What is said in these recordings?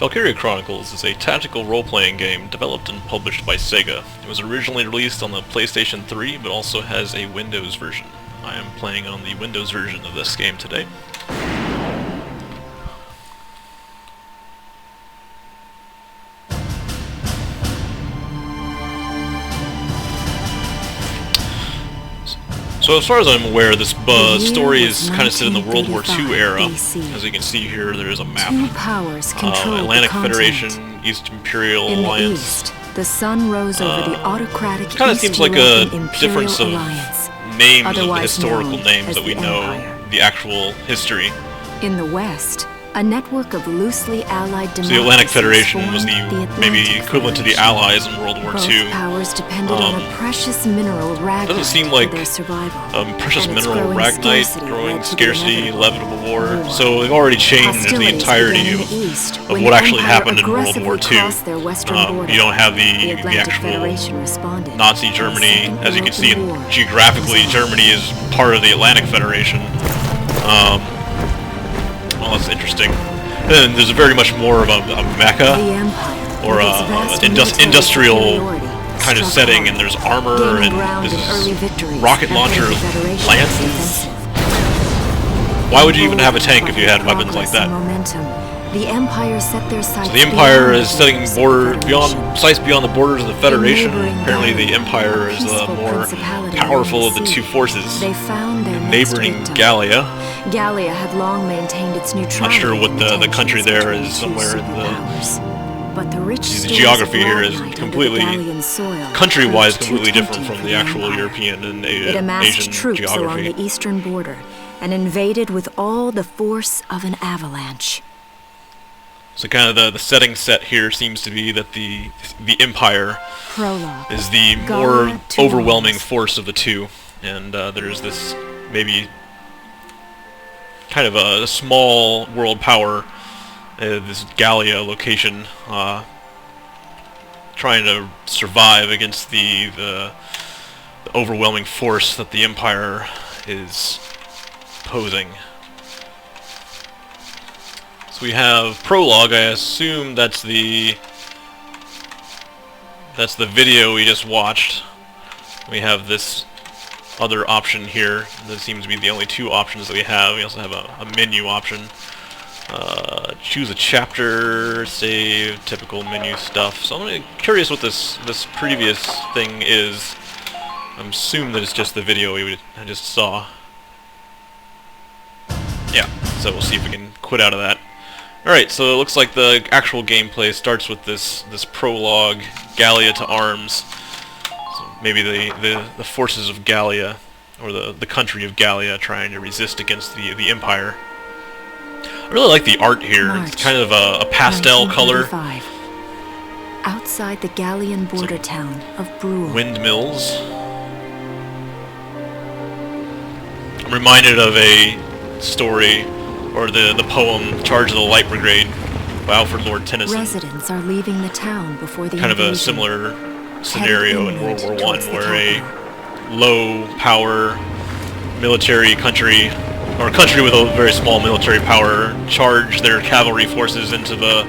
Valkyria Chronicles is a tactical role-playing game developed and published by Sega. It was originally released on the PlayStation 3, but also has a Windows version. I am playing on the Windows version of this game today. So as far as I'm aware, this story is kind of set in the World War II era. As you can see here, there is a map. Atlantic Federation, East Imperial Alliance. East, the sun rose over the autocratic Kind of seems like a difference of Alliance, names of the historical names that we know, the actual history. In the west, a network of loosely allied democracies. So the Atlantic Federation was maybe equivalent to the Allies in World War II. Both powers depended on a precious mineral ragnite doesn't seem like for their survival. Precious And its mineral growing ragnite, growing led to the scarcity, inevitable inevitable war. So they've already changed the Hostilities entirety began in of, the east of when what the actually Empire happened in World aggressively War II. crossed their western border. You don't have The the Atlantic actual Federation responded. Nazi Germany. Second As you can see, World War. geographically, Germany is part of the Atlantic Federation. Well, that's interesting. And there's very much more of a mecca, The Empire, or with its vast military industrial superiority, kind of struck setting, hard, and there's armor, gaining and ground this in early victories rocket and launcher putting the Federation's lances. defensive. Why would you even have a tank if you had weapons like that? Momentum. The Empire set their sights So the Empire beyond is the setting borders of the Federation. sights beyond the borders of the Federation. neighboring Apparently the Gallia, Empire is the peaceful more principality powerful of on the sea. two forces. They found their next Neighboring victim. Gallia. Gallia had long maintained its neutrality. Not sure what in the tensions country there between is, two somewhere in the... superpowers. But the rich The stores geography of here is ragnite under the completely, Gallian soil country-wise, proved too completely different tempting from for the actual Empire. European and It amassed Asian troops along geography. the eastern border and invaded with all the force of an avalanche. So kind of the setting set here seems to be that the Empire Prologue. is the Gallia more to overwhelming arms. force of the two, and there's this maybe kind of a small world power, this Gallia location, trying to survive against the overwhelming force that the Empire is posing. So we have prologue. I assume that's the video we just watched. We have this other option here. That seems to be the only two options that we have. We also have a menu option. Choose a chapter, save, typical menu stuff. So I'm curious what this previous thing is. I'm assuming that it's just the video I just saw. Yeah, so we'll see if we can quit out of that. Alright, so it looks like the actual gameplay starts with this prologue, Gallia to arms. So maybe the forces of Gallia, or the country of Gallia, trying to resist against the Empire. I really like the art here. March, It's kind of a pastel color. 1935. Outside the Gallian border town of Brule. Windmills. I'm reminded of a story, or the poem Charge of the Light Brigade by Alfred Lord Tennyson. Residents are leaving the town before the Kind of a invasion. similar scenario in World War I, towards the where a capital. low-power military country, or a country with a very small military power, charge their cavalry forces into the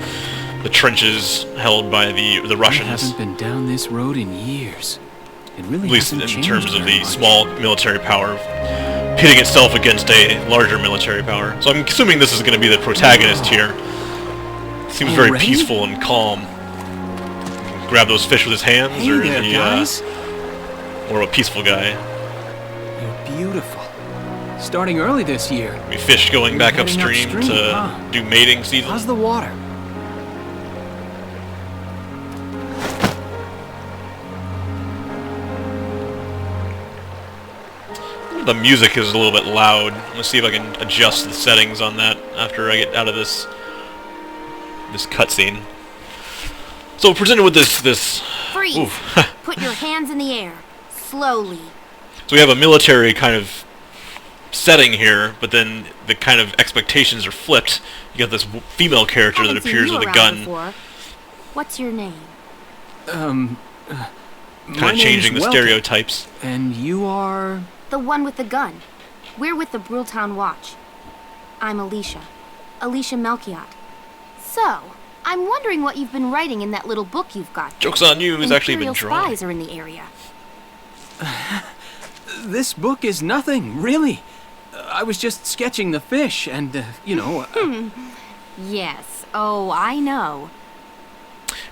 trenches held by the I Russians. haven't been down this road in years. It really At least in hasn't changed terms of very the much. small military power, pitting itself against a larger military power. So I'm assuming this is going to be the protagonist here. Seems very Already? peaceful and calm. Grab those fish with his hands, Hey or there, is he guys. more of a peaceful guy? You're beautiful. Starting early this year. We fish going back Heading upstream upstream, to huh? do mating season. How's the water? The music is a little bit loud. Let's see if I can adjust the settings on that after I get out of this cutscene. So we're presented with this. Freeze! Oof. Put your hands in the air. Slowly. So we have a military kind of setting here, but then the kind of expectations are flipped. You got this female character that Haven't seen appears you with a around gun, before. What's your name? kind of changing the stereotypes. And you are... The one with the gun. We're with the Bruletown Watch. I'm Alicia. Alicia Melchiot. So, I'm wondering what you've been writing in that little book you've got. Joke's on you, he's actually been Imperial drawing. spies are in the area. This book is nothing, really. I was just sketching the fish and, you know... Yes. Oh, I know.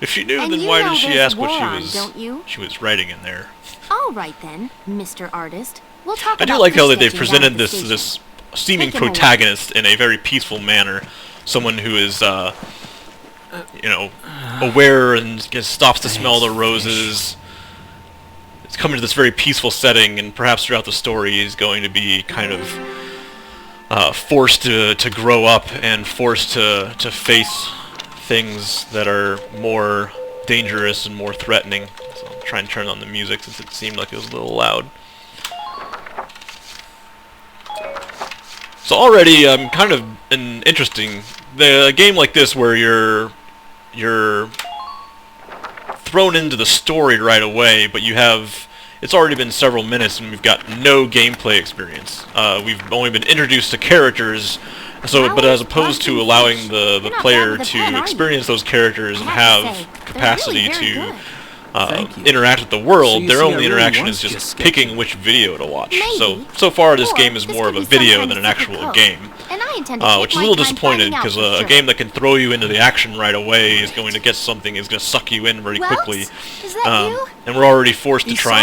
If she knew, And then you why know did she there's ask what war on, don't you? she was writing in there? All right then, Mr. Artist. We'll talk I do about like how fish that they've sketching down presented at the this station. seeming Take him away. protagonist in a very peaceful manner. Someone who is, you know, aware and stops to smell the roses. It's coming to this very peaceful setting, and perhaps throughout the story he's going to be kind of forced to grow up and forced to face things that are more dangerous and more threatening. So I'll try and turn on the music since it seemed like it was a little loud. So already kind of an interesting a game like this where you're thrown into the story right away, but it's already been several minutes and we've got no gameplay experience. We've only been introduced to characters, but as opposed to allowing the player to experience those characters and have capacity to interact with the world, So their you see, only I really interaction was is just picking which video to watch. Maybe. So far this Or game is this more could of a be some video kind than of an secret actual code. game. And I intend to take Which is a my little time disappointed finding out because for a sure. game that can throw you into the action right away is going to suck you in very quickly. Is that you? And we're already forced to try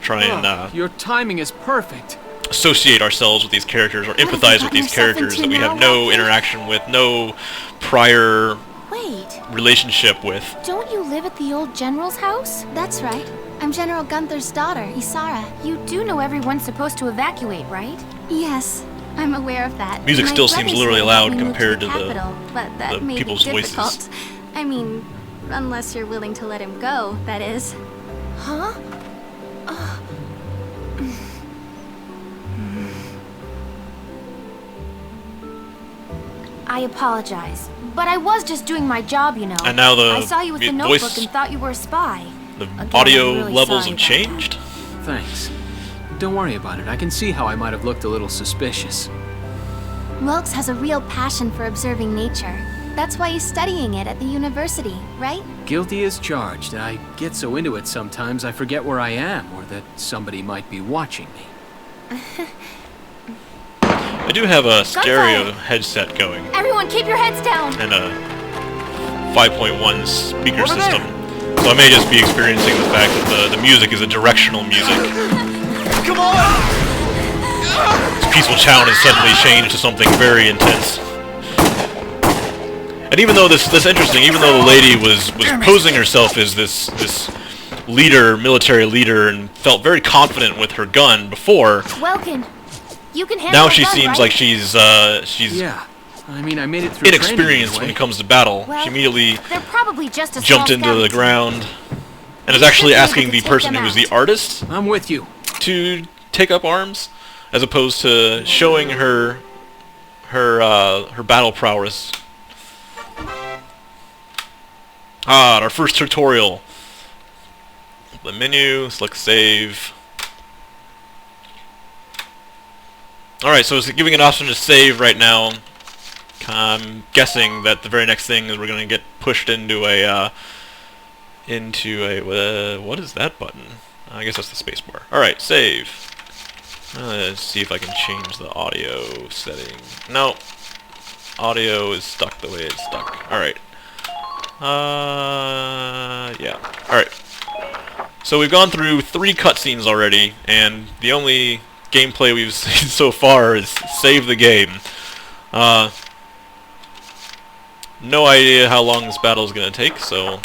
Isara. and Your timing is perfect. associate ourselves with these characters or have you empathize with gotten these yourself characters into that we have now, no Valkyrie? interaction with, no prior Wait, relationship with. don't you live at the old general's house? That's right. I'm General Gunther's daughter, Isara. You do know everyone's supposed to evacuate, right? Yes, I'm aware of that. Music My still seems brother literally said loud we moved compared to the the- capital, but that the may people's be voices. difficult. I mean, unless you're willing to let him go, that is. Huh? I apologize, but I was just doing my job, you know. And now the I saw you with the voice- notebook and thought you were a spy. The Again, audio I'm really levels sorry have about that. changed. Thanks. Don't worry about it. I can see how I might have looked a little suspicious. Wilkes has a real passion for observing nature. That's why he's studying it at the university, right? Guilty as charged. I get so into it sometimes I forget where I am or that somebody might be watching me. I do have a stereo headset going Everyone keep your heads down! and a 5.1 speaker Over there. system. So I may just be experiencing the fact that the music is a directional music. Come on! This peaceful town has suddenly changed to something very intense. And even though this interesting, even though the lady was posing herself as this leader, military leader, and felt very confident with her gun before, Welkin, you can handle now a she gun, seems right? like she's Yeah. I mean, I made it through inexperienced when it comes to battle. Well, She immediately They're probably just a jumped small into the scouting ground and is We actually should be able asking to the take person them who is the out. artist I'm with you. to take up arms, as opposed to showing her battle prowess. Our first tutorial. The menu, select save. Alright, so it's giving an option to save right now. I'm guessing that the very next thing is we're going to get pushed into a what is that button? I guess that's the space bar. Alright, save. Let's see if I can change the audio setting. No. Audio is stuck the way it's stuck. Alright. Yeah. Alright. So we've gone through 3 cutscenes already, and the only gameplay we've seen so far is save the game. No idea how long this battle is going to take, so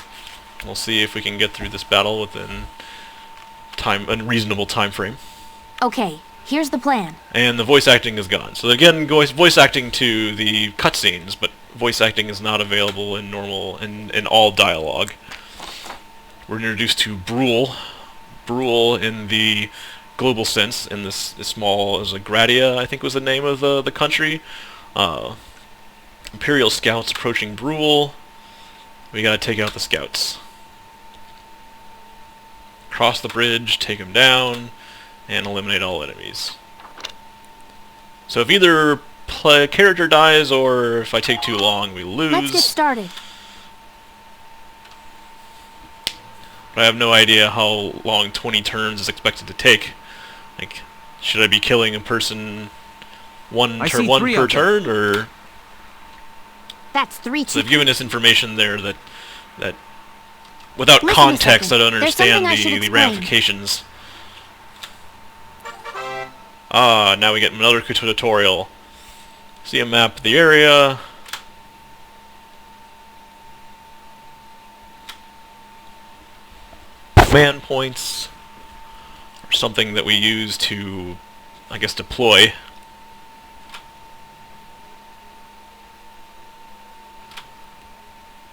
we'll see if we can get through this battle within a reasonable time frame. Okay, here's the plan. And the voice acting is gone. So again, voice acting to the cutscenes, but voice acting is not available in in all dialogue. We're introduced to Brule. Brule in the global sense, in this small, as a Gradia, I think was the name of the country. Imperial scouts approaching Brule. We gotta take out the scouts. Cross the bridge, take them down, and eliminate all enemies. So if either character dies or if I take too long, we lose. Let's get started. but I have no idea how long 20 turns is expected to take. Like, should I be killing a person one per turn, or? That's 3 So they've given us information there that without Listen a context, I second. don't There's something understand I should the explain. ramifications. Ah, now we get another tutorial. See a map of the area. Command points are something that we use to, I guess, deploy.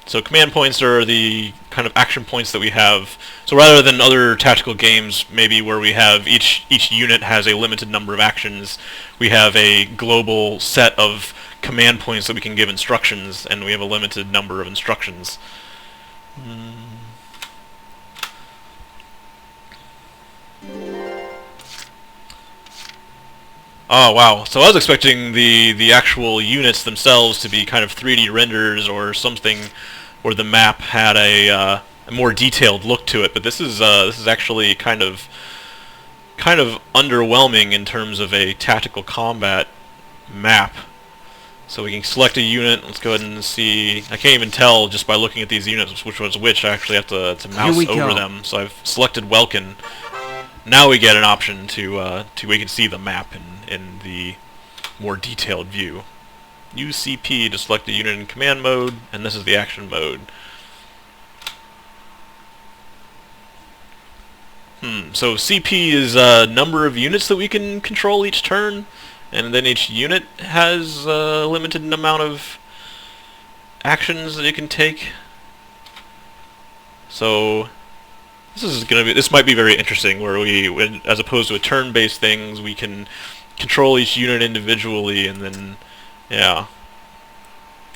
So command points are the kind of action points that we have. So rather than other tactical games, maybe where we have each unit has a limited number of actions, we have a global set of command points that we can give instructions, and we have a limited number of instructions. Oh wow, so I was expecting the actual units themselves to be kind of 3D renders or something where the map had a more detailed look to it, but this is actually kind of underwhelming in terms of a tactical combat map. So we can select a unit. Let's go ahead and see. I can't even tell just by looking at these units which was which. I actually have to mouse over them. So I've selected Welkin. Now we get an option to we can see the map in the more detailed view. Use CP to select the unit in command mode, and this is the action mode. So CP is a number of units that we can control each turn, and then each unit has a limited amount of actions that it can take. So this might be very interesting, where as opposed to a turn-based things, we can control each unit individually, and then yeah.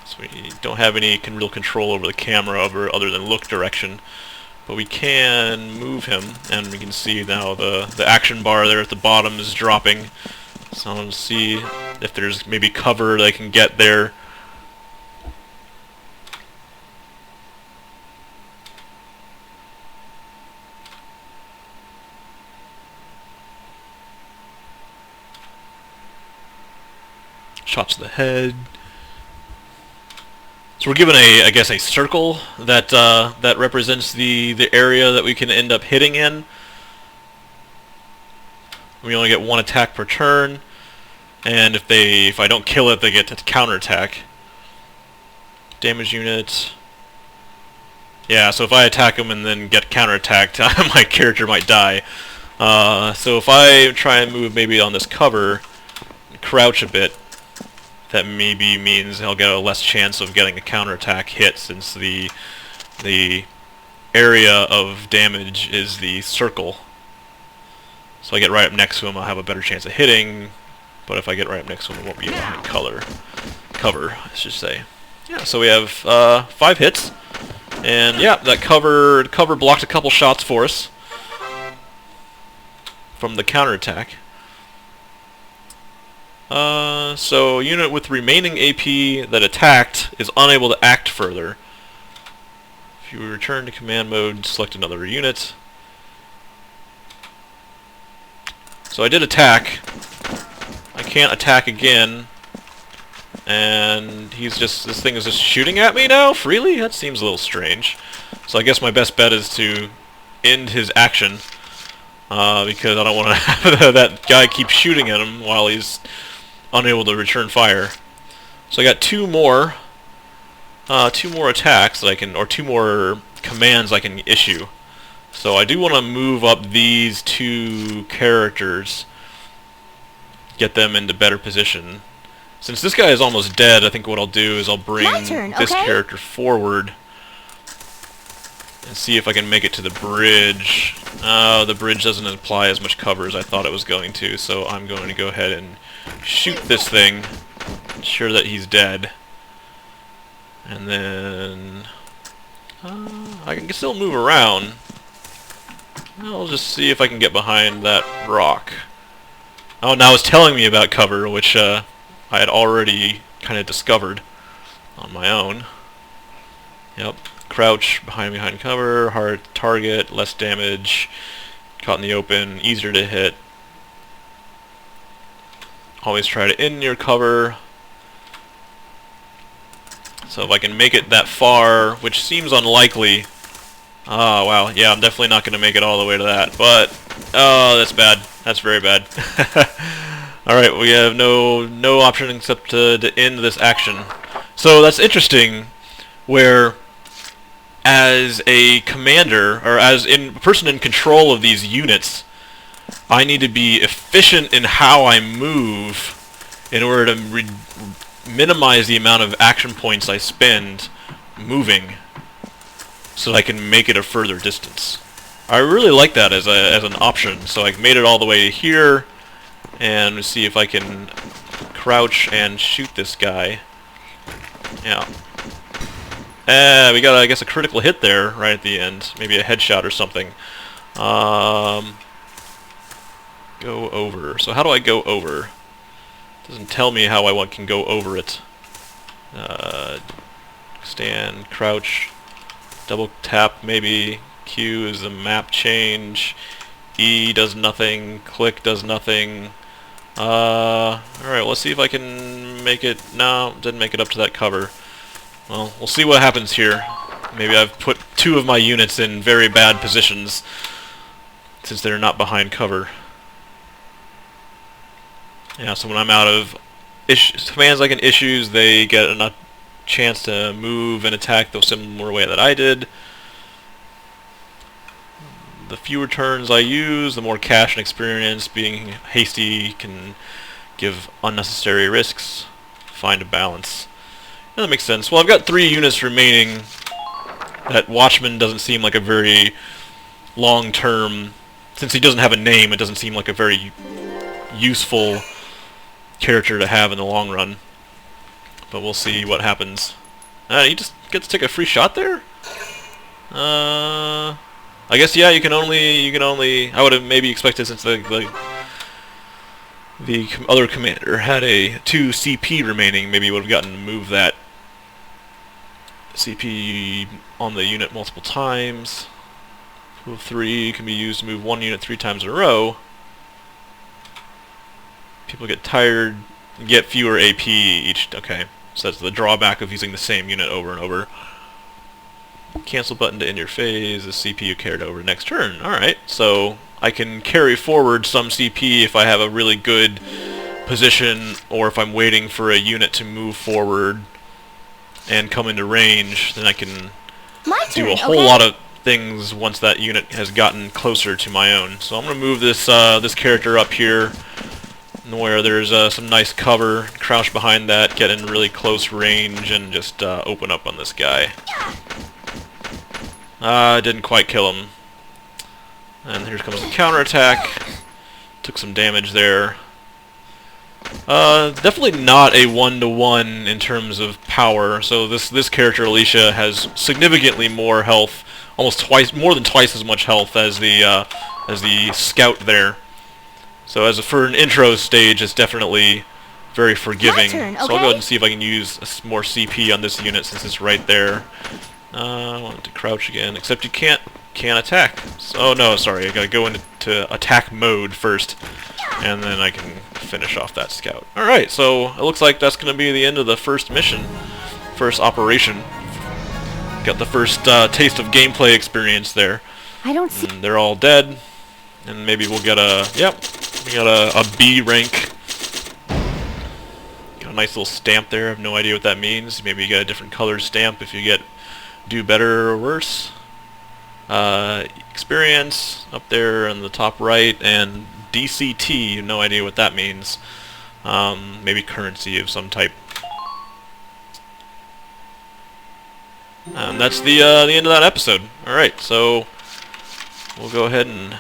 So we don't have any real control over the camera other than look direction. But we can move him, and we can see now the action bar there at the bottom is dropping. So let's see if there's maybe cover that I can get there. Shots to the head. So we're given I guess a circle that represents the area that we can end up hitting in. We only get 1 attack per turn, and if I don't kill it, they get to counterattack. Damage unit. Yeah, so if I attack them and then get counterattacked, my character might die. So if I try and move maybe on this cover, crouch a bit, that maybe means I'll get a less chance of getting a counterattack hit, since the area of damage is the circle. So I get right up next to him, I'll have a better chance of hitting, but if I get right up next to him, it won't be behind cover, I should say. Yeah, so we have 5 hits, and yeah, that cover blocked a couple shots for us from the counterattack. So unit with remaining AP that attacked is unable to act further. If you return to command mode, select another unit. So I did attack. I can't attack again. And this thing is just shooting at me now, freely? That seems a little strange. So I guess my best bet is to end his action. Because I don't want to have that guy keep shooting at him while he's unable to return fire. So I got 2 more attacks that I can, or 2 more commands I can issue. So I do want to move up these 2 characters, get them into better position. Since this guy is almost dead, I think what I'll do is I'll bring this character forward and see if I can make it to the bridge. The bridge doesn't apply as much cover as I thought it was going to, so I'm going to go ahead and shoot this thing, ensure that he's dead. And then I can still move around. I'll just see if I can get behind that rock. Oh, now it's telling me about cover, which I had already kind of discovered on my own. Yep. crouch, behind cover, hard target, less damage, caught in the open, easier to hit. Always try to end your cover. So if I can make it that far, which seems unlikely. Oh, wow. Yeah, I'm definitely not going to make it all the way to that. But, oh, that's bad. That's very bad. Alright, we have no option except to end this action. So that's interesting, where as a commander, or as a person in control of these units, I need to be efficient in how I move in order to minimize the amount of action points I spend moving, so I can make it a further distance. I really like that as an option. So I made it all the way here, and see if I can crouch and shoot this guy. Yeah. We got, I guess, a critical hit there right at the end. Maybe a headshot or something. Go over. So how do I go over? Doesn't tell me how I can go over it. Stand, crouch, double tap maybe. Q is the map change. E does nothing. Click does nothing. Alright, let's see if I can make it. No, didn't make it up to that cover. Well, we'll see what happens here. Maybe I've put 2 of my units in very bad positions, since they're not behind cover. Yeah, so when I'm out of commands like in issues, they get a chance to move and attack the similar way that I did. The fewer turns I use, the more cash and experience. Being hasty can give unnecessary risks. Find a balance. Yeah, that makes sense. Well, I've got 3 units remaining. That Watchman doesn't seem like a very long-term... Since he doesn't have a name, it doesn't seem like a very useful character to have in the long run. But we'll see what happens. You just get to take a free shot there? I guess, yeah, you can only I would have maybe expected, since the other commander had a 2 CP remaining, maybe you would have gotten to move that CP on the unit multiple times. Move 3 can be used to move 1 unit 3 times in a row. People get tired, get fewer AP each. Okay, so that's the drawback of using the same unit over and over. Cancel button to end your phase. The CP you carried over next turn. Alright, so I can carry forward some CP if I have a really good position, or if I'm waiting for a unit to move forward and come into range, then I can do a whole lot of things once that unit has gotten closer to my own. So I'm going to move this this character up here, where there's some nice cover, crouch behind that, get in really close range, and just open up on this guy. Didn't quite kill him. And here comes the counterattack. Took some damage there. Definitely not a 1-to-1 in terms of power. So this character, Alicia, has significantly more health, almost more than twice as much health as the scout there. So for an intro stage, it's definitely very forgiving. Turn, okay? So I'll go ahead and see if I can use more CP on this unit, since it's right there. I want to crouch again, except you can't attack. Oh no, sorry, I gotta go into attack mode first, and then I can finish off that scout. Alright, so it looks like that's gonna be the end of the first mission, first operation. Got the first taste of gameplay experience there. I don't see. And they're all dead, and maybe we'll get we got a B rank. Got a nice little stamp there. I have no idea what that means. Maybe you get a different colored stamp if you do better or worse. Experience up there in the top right, and DCT, no idea what that means. Maybe currency of some type. And that's the end of that episode. Alright, so we'll go ahead and